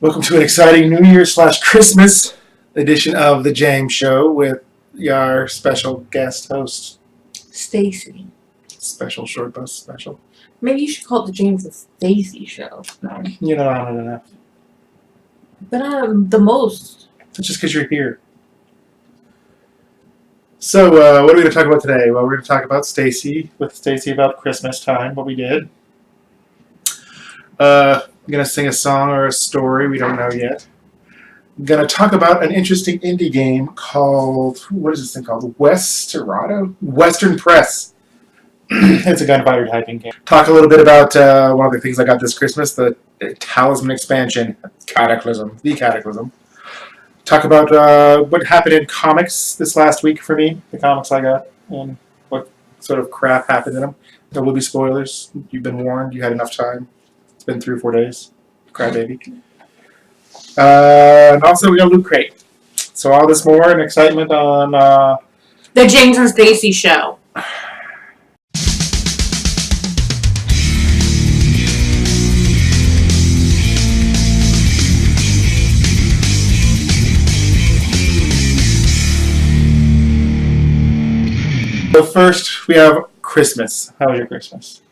Welcome to an exciting New Year / Christmas edition of the James Show with our special guest host, Stacy. special short bus special. Maybe you should call it the James and Stacy Show. You know, I don't know. But the most. It's just because you're here. So, what are we going to talk about today? Well, we're going to talk about Stacy, with Stacy about Christmas time, what we did. I'm going to sing a song or a story, we don't know yet. I'm going to talk about an interesting indie game called, what is this thing called? Western Press. It's a gunfighter typing game. Talk a little bit about one of the things I got this Christmas, the Talisman expansion, the Cataclysm. Talk about what happened in comics this last week for me, the comics I got, and what sort of crap happened in them. There will be spoilers. You've been warned. You had enough time. It's been 3 or 4 days. Crybaby. And also, we got Loot Crate. So all this more and excitement on The James and Stacy Show. So first, we have Christmas. How was your Christmas?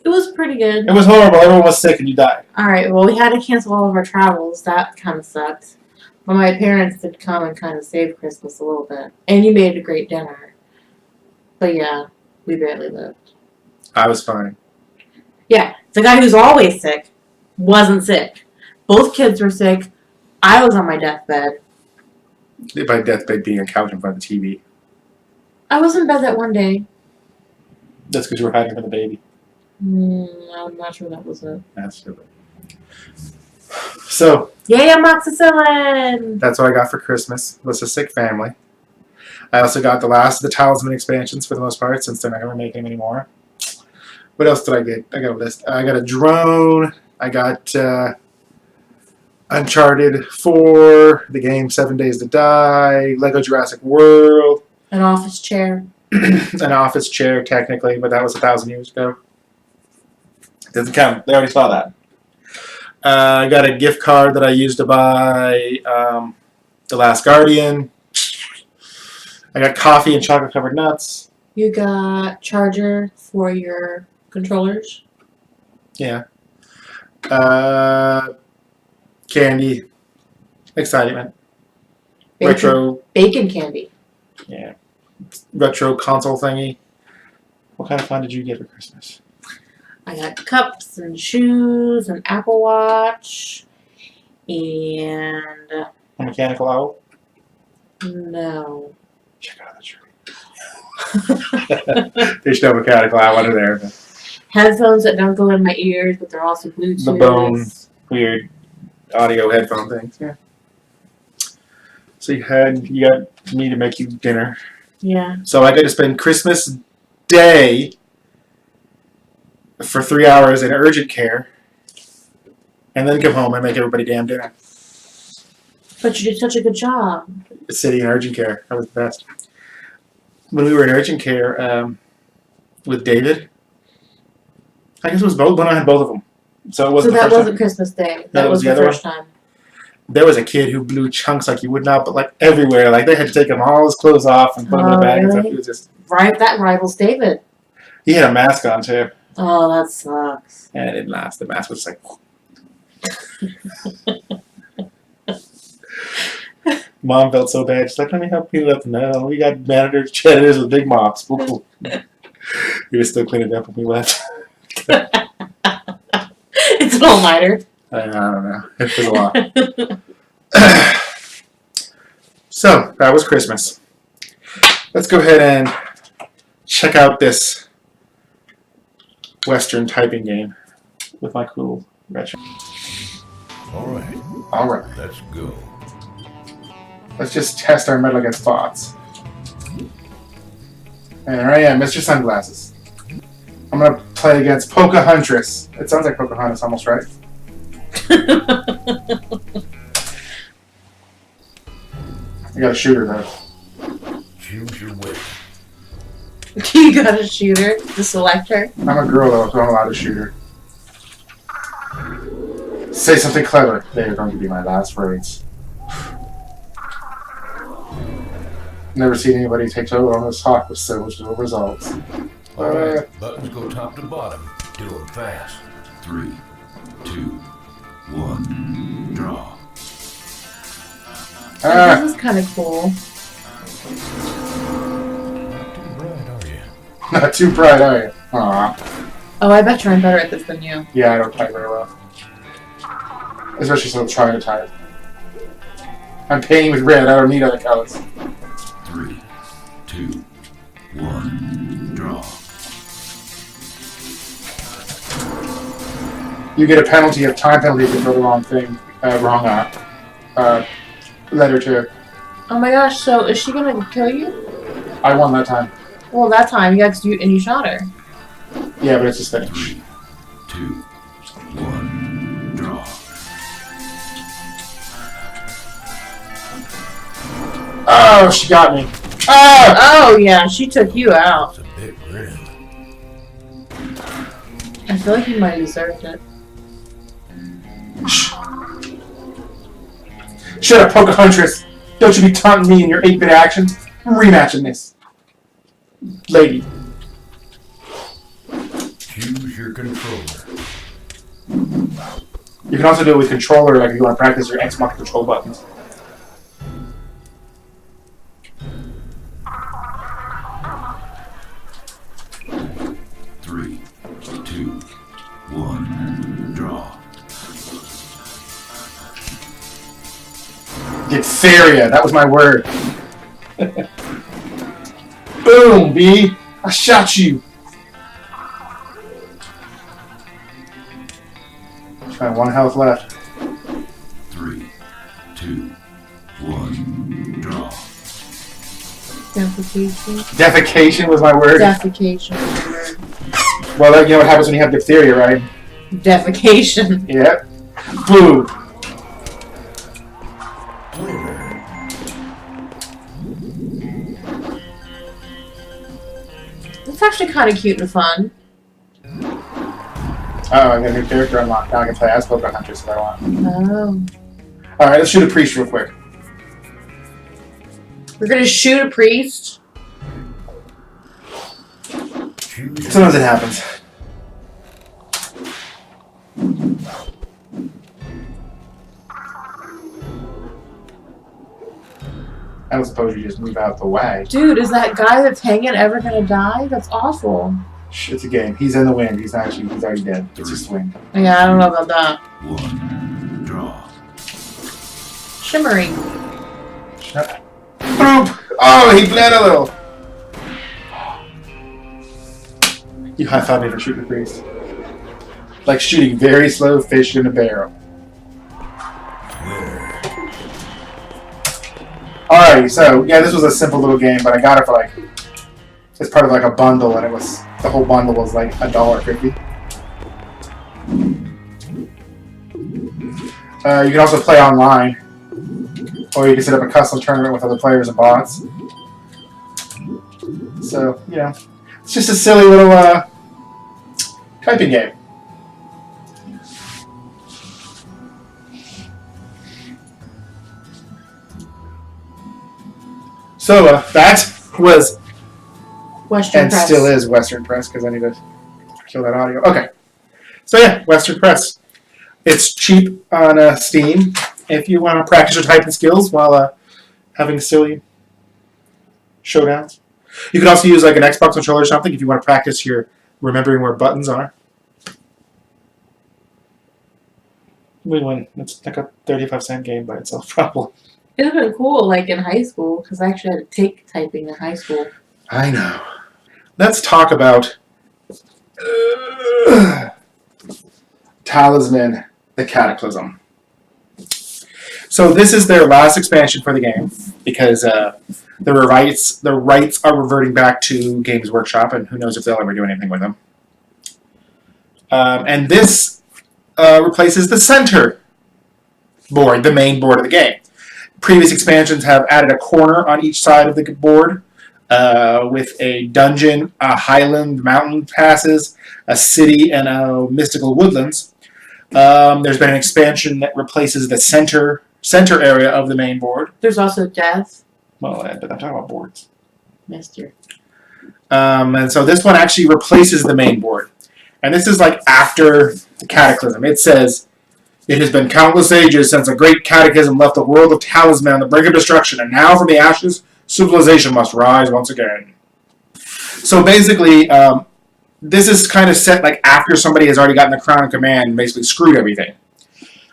It was pretty good. It was horrible. Everyone was sick and you died. Alright, well, we had to cancel all of our travels. That kind of sucked. But my parents did come and kind of save Christmas a little bit. And you made a great dinner. But yeah, we barely lived. I was fine. Yeah, the guy who's always sick wasn't sick. Both kids were sick. I was on my deathbed. By deathbed being a couch in front of the TV. I was in bed that one day. That's because you were hiding from the baby. I'm not sure that was it. That's stupid. So, Yay, amoxicillin! that's what I got for Christmas. Was a sick family. I also got the last of the Talisman expansions for the most part, since they're not going to make them anymore. What else did I get? I got a list. I got a drone. I got Uncharted 4, the game 7 Days to Die, Lego Jurassic World. An office chair. An office chair, technically, but that was 1,000 years ago. Doesn't count. They already saw that. I got a gift card that I used to buy The Last Guardian. I got coffee and chocolate-covered nuts. You got charger for your controllers. Yeah. Candy. Excitement. Retro. Bacon candy. Yeah. Retro console thingy. What kind of fun did you get for Christmas? I got cups and shoes, an Apple Watch, and A mechanical owl? no. Check out the tree. There's no mechanical owl under there. But Headphones that don't go in my ears, but they're also Bluetooth. the bone, weird audio headphone things. Yeah. So you got me to make you dinner. Yeah. So I got to spend Christmas Day for 3 hours in urgent care, and then come home and make everybody damn dinner. But you did such a good job. Sitting in urgent care, that was the best. When we were in urgent care with David, I guess it was both when I had both of them. So it wasn't. So that the first wasn't time. Christmas Day. That That was was the the other first time. There was a kid who blew chunks like you would not, but like everywhere. Like they had to take him all his clothes off and put him in a bag and stuff. Really? He was just. Right, that rivals David. He had a mask on too, Oh, that sucks. and it didn't last. The mask was like. Mom felt so bad. She's like, "Let me help clean it up." No, we got janitors with big mops. Ooh. He was still cleaning up when we left. It's an all-nighter. I don't know. It was a lot. So, that was Christmas. Let's go ahead and check out this Western typing game with my cool retro. Alright, Alright, let's go. let's just test our metal against thoughts. And here I am, Mr. Sunglasses. I'm going to play against Pocahontas. It sounds like Pocahontas almost, right? I got a shooter though. Choose your way. You got a shooter? The selector? I'm a girl though, so I'm allowed to shoot her. Say something clever. They are going to be my last words. Never seen anybody take over on this talk with so much results. All right, buttons go top to bottom. Do them fast. 3, 2, 1, draw. This is kind of cool. Not too bright, are you? Not too bright, are you? Aw. Oh, I bet you I'm better at this than you. Yeah, I don't type very well. Especially since I'm trying to type. I'm painting with red, I don't need other colors. 3, 2, 1, draw. You get a penalty, a time penalty if you throw the wrong thing, wrong letter to. Oh my gosh, so is she gonna kill you? I won that time. Well, that time, yeah, 'cause you shot her. Yeah, but it's just finish. 3, 2, 1, draw. Oh, she got me. Ah! Oh yeah, she took you out. It's a big grin. I feel like you might have deserved it. Shut up, Pocahontas. Don't you be taunting me in your 8-bit actions. I'm rematching this. Lady. Choose your controller. You can also do it with controller, like if you want to practice your Xbox control buttons. Three, two, one, draw. Diphtheria, that was my word. Boom, B. I shot you. Try 1 health left. 3, 2, 1, draw. Defecation. Defecation was my word. Defecation. Well, you know what happens when you have diphtheria, right? Defecation. Yeah. Boom. It's actually kind of cute and fun. Oh, I got a new character unlocked. Now I can play as Pocahontas if I want. Oh. Alright, let's shoot a priest real quick. We're gonna shoot a priest? Sometimes it happens. I don't suppose you just move out the way. Dude, is that guy that's hanging ever gonna die? That's awful. Shh, it's a game. He's in the wind. He's not actually, he's already dead. It's just wind. Yeah, I don't know about that. 1, draw. Shimmering. Shut up. Boop! Oh, he bled a little. You high-five me for shooting a priest. Like shooting very slow fish in a barrel. Alrighty, so yeah, this was a simple little game, but I got it for like, it's part of like a bundle, and it was, the whole bundle was like $1.50. You can also play online, or you can set up a custom tournament with other players and bots. So, you know, it's just a silly little typing game. So that was, Western and Press. still is, Western Press, because I need to kill that audio. Okay. So yeah, Western Press. It's cheap on Steam if you want to practice your typing skills while having silly showdowns. You can also use like an Xbox controller or something if you want to practice your remembering where buttons are. We win. It's like a 35-cent game by itself, probably. It would have been cool, like in high school, because I actually had to take typing in high school. I know. Let's talk about Talisman, the Cataclysm. So this is their last expansion for the game because the rights are reverting back to Games Workshop, and who knows if they'll ever do anything with them. And this replaces the center board, the main board of the game. Previous expansions have added a corner on each side of the board with a dungeon, a highland mountain passes, a city, and a mystical woodlands. There's been an expansion that replaces the center area of the main board. There's also death. Well, but I'm talking about boards. Missed you. And so this one actually replaces the main board. And this is like after the Cataclysm. It says, "It has been countless ages since a great cataclysm left the world of Talisman on the brink of destruction, and now from the ashes, civilization must rise once again." So basically, this is kind of set like after somebody has already gotten the crown of command and basically screwed everything.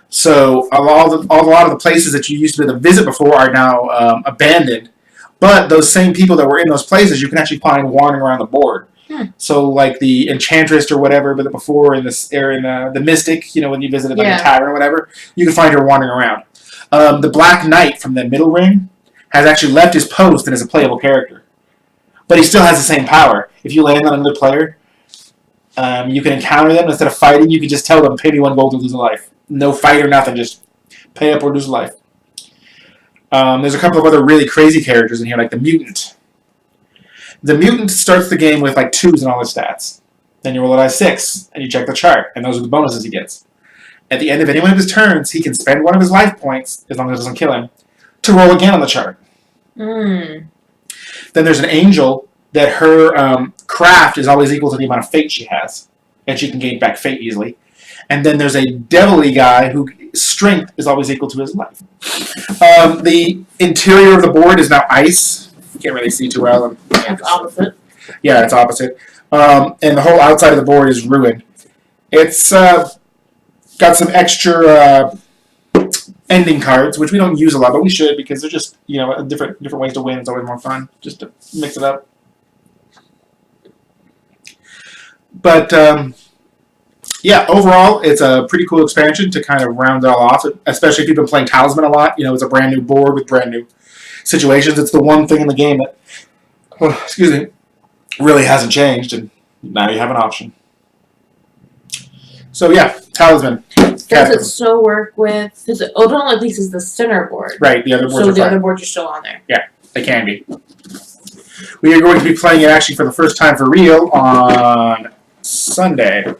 So a lot of the places that you used to be able to visit before are now abandoned. But those same people that were in those places, you can actually find wandering around the board. So like the Enchantress or whatever, but before in this area, in the Mystic, when you visited like a tavern or whatever, you can find her wandering around. The Black Knight from the Middle Ring has actually left his post and is a playable character. But he still has the same power. If you land on another player, you can encounter them. Instead of fighting, you can just tell them, pay me 1 gold to lose a life. No fight or nothing, just pay up or lose a life. There's a couple of other really crazy characters in here, like the Mutant. The Mutant starts the game with like 2s in all his stats. Then you roll a die 6, and you check the chart, and those are the bonuses he gets. At the end of any one of his turns, he can spend 1 of his life points, as long as it doesn't kill him, to roll again on the chart. Then there's an Angel that her craft is always equal to the amount of fate she has, and she can gain back fate easily. And then there's a Devilly guy whose strength is always equal to his life. The interior of the board is now ice. You can't really see too well. It's opposite. Yeah, it's opposite. And the whole outside of the board is ruined. It's got some extra ending cards, which we don't use a lot, but we should because they're just different ways to win. It's always more fun just to mix it up. But yeah, overall, it's a pretty cool expansion to kind of round it all off, especially if you've been playing Talisman a lot. It's a brand new board with brand new situations. It's the one thing in the game that, really hasn't changed, and now you have an option. So yeah, Talisman. Does it still work with? Because Odon at least is the center board. Right, the other boards So are the fine. other boards are still on there. Yeah, they can be. We are going to be playing it actually for the first time for real on Sunday.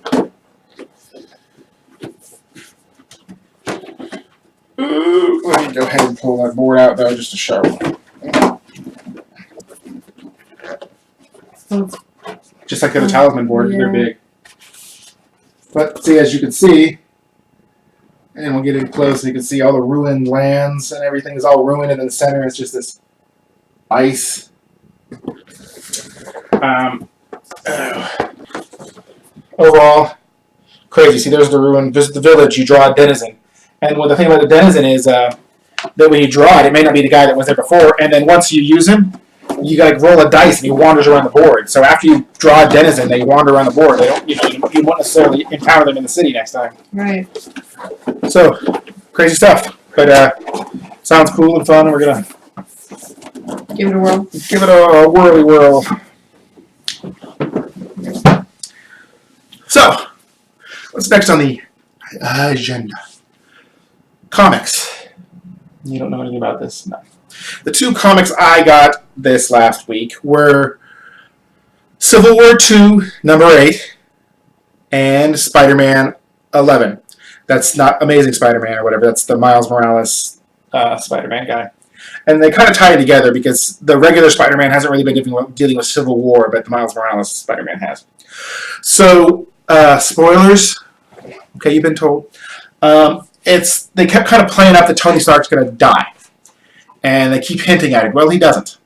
Ooh, let me go ahead and pull that board out though, just to show. Just like the Talisman board, they're big. But see, as you can see, and we'll get in close, so you can see all the ruined lands and everything is all ruined, and in the center is just this ice. Overall, crazy. See, there's the ruin. Visit the village. You draw a denizen. And what the thing about the denizen is that when you draw it, it may not be the guy that was there before. And then once you use him, you gotta roll a dice and he wanders around the board. So after you draw a denizen, they wander around the board. They don't, you won't necessarily encounter them in the city next time. Right. So crazy stuff. But sounds cool and fun. And we're gonna give it a whirl. Give it a whirly whirl. So, what's next on the agenda? Comics. You don't know anything about this? No. The 2 comics I got this last week were Civil War II, number 8, and Spider-Man 11. That's not Amazing Spider-Man or whatever. That's the Miles Morales Spider-Man guy. And they kind of tie it together because the regular Spider-Man hasn't really been dealing with Civil War, but the Miles Morales Spider-Man has. So, spoilers. Okay, you've been told. They kept kind of playing up that Tony Stark's going to die. And they keep hinting at it. Well, he doesn't.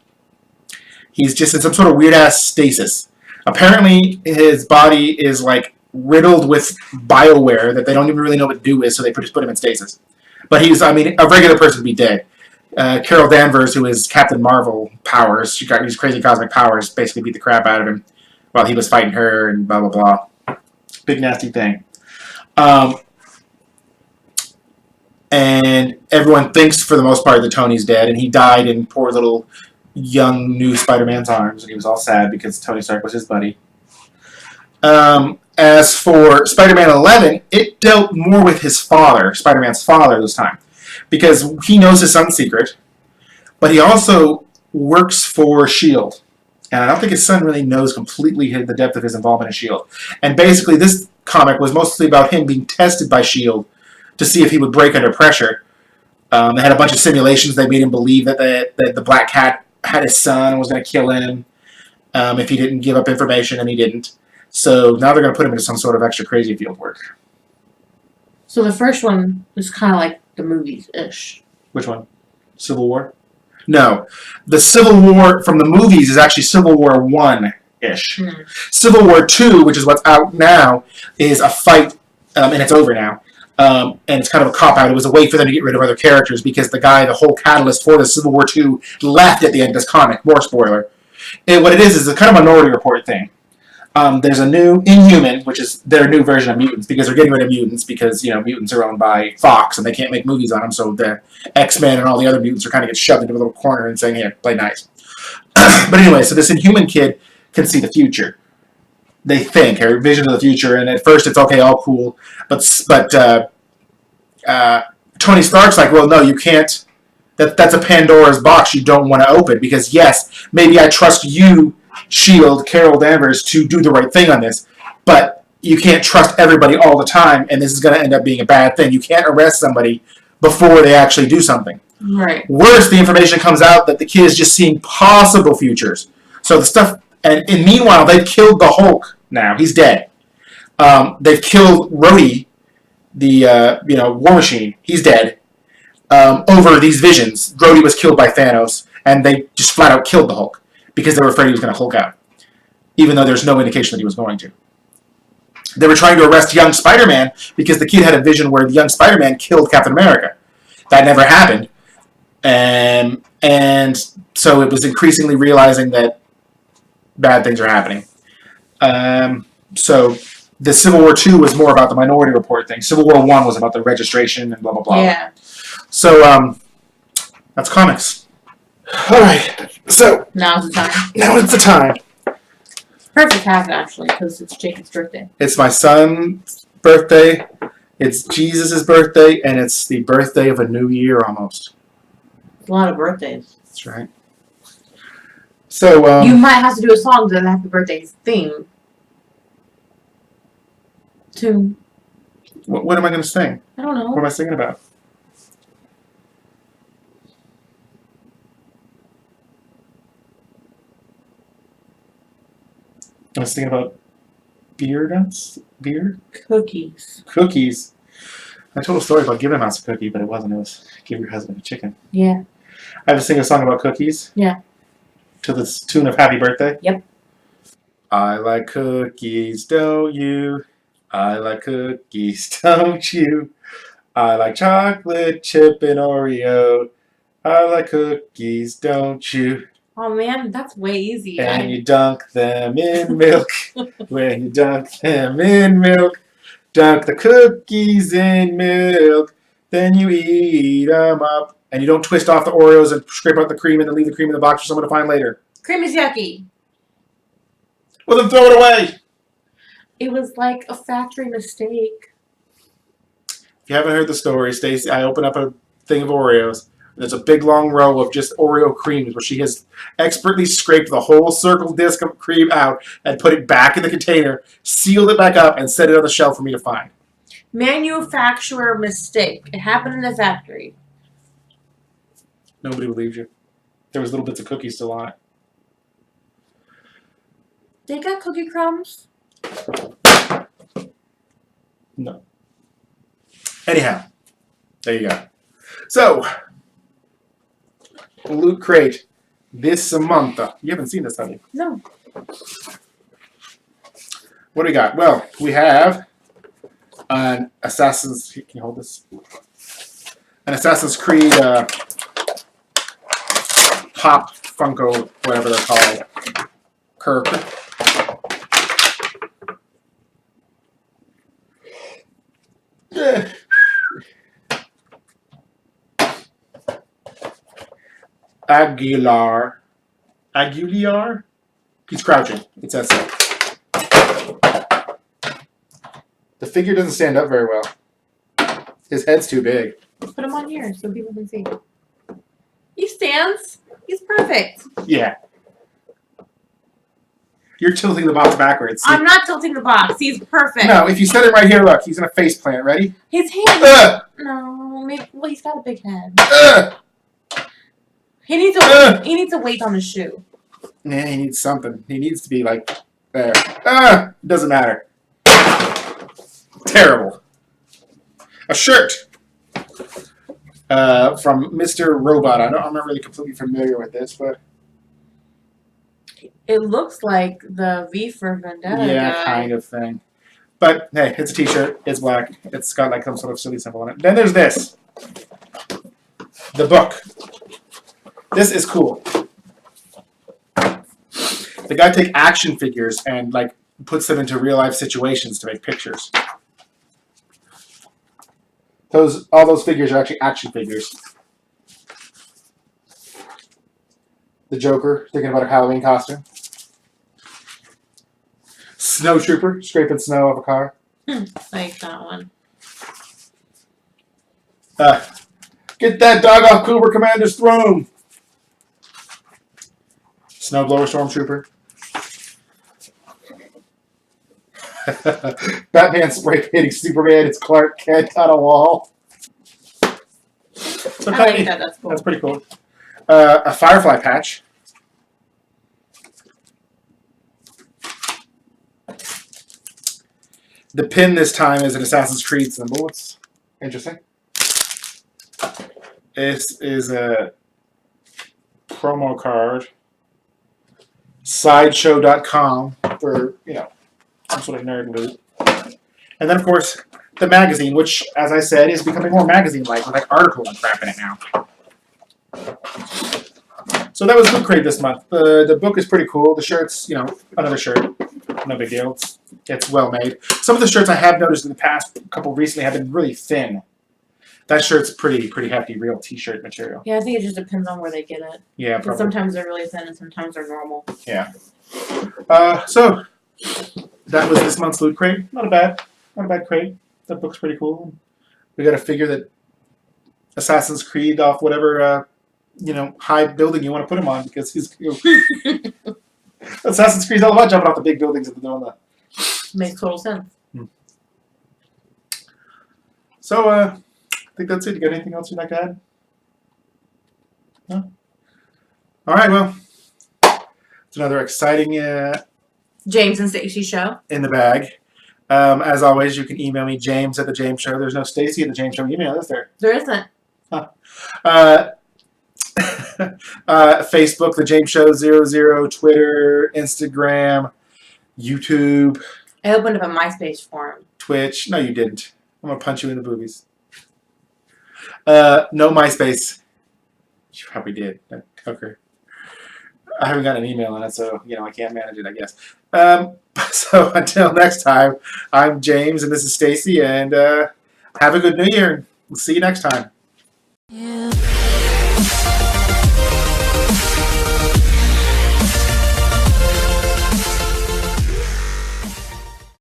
He's just in some sort of weird-ass stasis. Apparently, his body is, like, riddled with bioware that they don't even really know what to do with, so they just put him in stasis. But a regular person would be dead. Carol Danvers, who is Captain Marvel powers, she got these crazy cosmic powers, basically beat the crap out of him while he was fighting her and blah, blah, blah. Big, nasty thing. And everyone thinks, for the most part, that Tony's dead, and he died in poor little young new Spider-Man's arms, and he was all sad because Tony Stark was his buddy. As for Spider-Man 11, it dealt more with his father, Spider-Man's father this time, because he knows his son's secret, but he also works for S.H.I.E.L.D., and I don't think his son really knows completely the depth of his involvement in S.H.I.E.L.D. And basically, this comic was mostly about him being tested by S.H.I.E.L.D. to see if he would break under pressure. They had a bunch of simulations. They made him believe that the Black Cat had his son and was going to kill him if he didn't give up information, and he didn't. So now they're going to put him into some sort of extra crazy field work. So the first one was kind of like the movies-ish. Which one? Civil War? No. The Civil War from the movies is actually Civil War 1-ish. Civil War 2, which is what's out now, is a fight, and it's over now. And it's kind of a cop-out. It was a way for them to get rid of other characters because the whole catalyst for the Civil War 2 left at the end of this comic. More spoiler. What it is a kind of Minority Report thing. There's a new Inhuman, which is their new version of mutants, because they're getting rid of mutants because, mutants are owned by Fox and they can't make movies on them, so the X-Men and all the other mutants are kind of get shoved into a little corner and saying, here, play nice. But anyway, so this Inhuman kid can see the future. They think, or vision of the future, and at first it's okay, all cool, but Tony Stark's like, well, no, you can't. That's a Pandora's box you don't want to open, because yes, maybe I trust you, S.H.I.E.L.D., Carol Danvers, to do the right thing on this, but you can't trust everybody all the time, and this is going to end up being a bad thing. You can't arrest somebody before they actually do something. Right. Worse, the information comes out that the kid is just seeing possible futures. So the stuff, and meanwhile, they've killed the Hulk now. He's dead. They've killed Rhodey, the War Machine. He's dead. Over these visions, Rhodey was killed by Thanos, and they just flat out killed the Hulk because they were afraid he was going to Hulk out, even though there's no indication that he was going to. They were trying to arrest young Spider-Man because the kid had a vision where the young Spider-Man killed Captain America. That never happened. And so it was increasingly realizing that bad things are happening. So the Civil War 2 was more about the Minority Report thing. Civil War 1 was about the registration and blah, blah, blah. Yeah. So that's comics. All right. So Now's the time. now it's the time. Perfect habit, actually, because it's Jacob's birthday. It's my son's birthday. It's Jesus' birthday, and it's the birthday of a new year almost. It's a lot of birthdays. That's right. So You might have to do a song to the happy birthday theme. Tune. what am I going to sing? I don't know. What am I singing about? I was thinking about beer nuts? Beer? Cookies. Cookies. I told a story about giving a mouse a cookie, but it wasn't. It was give your husband a chicken. Yeah. I have to sing a song about cookies? Yeah. To the tune of Happy Birthday? Yep. I like cookies, don't you? I like cookies, don't you? I like chocolate chip and Oreo. I like cookies, don't you? Oh man, that's way easy. And you dunk them in milk. When you dunk them in milk, dunk the cookies in milk. Then you eat them up. And you don't twist off the Oreos and scrape out the cream and then leave the cream in the box for someone to find later. Cream is yucky. Well, then throw it away. It was like a factory mistake. If you haven't heard the story, Stacey, I open up a thing of Oreos. There's a big long row of just Oreo creams where she has expertly scraped the whole circle disc of cream out and put it back in the container, sealed it back up, and set it on the shelf for me to find. Manufacturer mistake. It happened in the factory. Nobody believed you. There was little bits of cookies still on it. They got cookie crumbs. No. Anyhow, there you go. So, Loot Crate this month. You haven't seen this, have you? No. What do we got? Well, we have an Assassin's... Can you hold this? An Assassin's Creed Pop Funko, whatever they're called. Kirk. Aguilar. He's crouching. It says so. The figure doesn't stand up very well. His head's too big. Put him on here so people can see. He stands. He's perfect. Yeah. You're tilting the box backwards. See? I'm not tilting the box. He's perfect. No, if you set it right here, look, he's gonna face plant. Ready? His hand. Ugh! No, maybe, well, he's got a big head. Ugh! He needs a weight on his shoe. Yeah, he needs something. He needs to be like there. Ah, doesn't matter. Terrible. A shirt from Mr. Robot. I'm not really completely familiar with this, but It looks like the V for Vendetta yeah, guy. kind of thing. But hey, it's a T-shirt. It's black. It's got like some sort of silly symbol on it. Then there's this. The book. This is cool. The guy takes action figures and like puts them into real life situations to make pictures. All those figures are actually action figures. The Joker, thinking about a Halloween costume. Snow Trooper, scraping snow off a car. Like that one. Get that dog off Cooper Commander's throne. Snowblower Stormtrooper. Batman spray painting Superman. It's Clark Kent on a wall. So I like that. That's cool. That's pretty cool. A Firefly patch. The pin this time is an Assassin's Creed symbol. It's interesting. This is a promo card. Sideshow.com for, some sort of nerd loot. And then, of course, the magazine, which, as I said, is becoming more magazine-like with like articles and crap in it now. So that was Loot Crate this month. The book is pretty cool. The shirt's, another shirt. No big deal. It's well made. Some of the shirts I have noticed in the past couple recently have been really thin. That shirt's pretty hefty, real T-shirt material. Yeah, I think it just depends on where they get it. Yeah, Because probably. sometimes they're really thin and sometimes they're normal. Yeah. So that was this month's Loot Crate. Not a bad crate. That book's pretty cool. We got to figure that Assassin's Creed off whatever high building you want to put him on, because he's Assassin's Creed's all about jumping off the big buildings and doing that. Makes total sense. So I think that's it. You got anything else you'd like to add? No? All right. Well, it's another exciting James and Stacey show. in the bag. As always, you can email me, James at The James Show. There's no Stacy at The James Show email, is there? There isn't. Facebook, The James Show 00, Twitter, Instagram, YouTube, I opened up a MySpace forum. Twitch. No, you didn't. I'm going to punch you in the boobies. No MySpace. You probably did. Okay. I haven't got an email on it, so, I can't manage it, I guess. So until next time, I'm James, and this is Stacy, and have a good New Year. We'll see you next time. Yeah.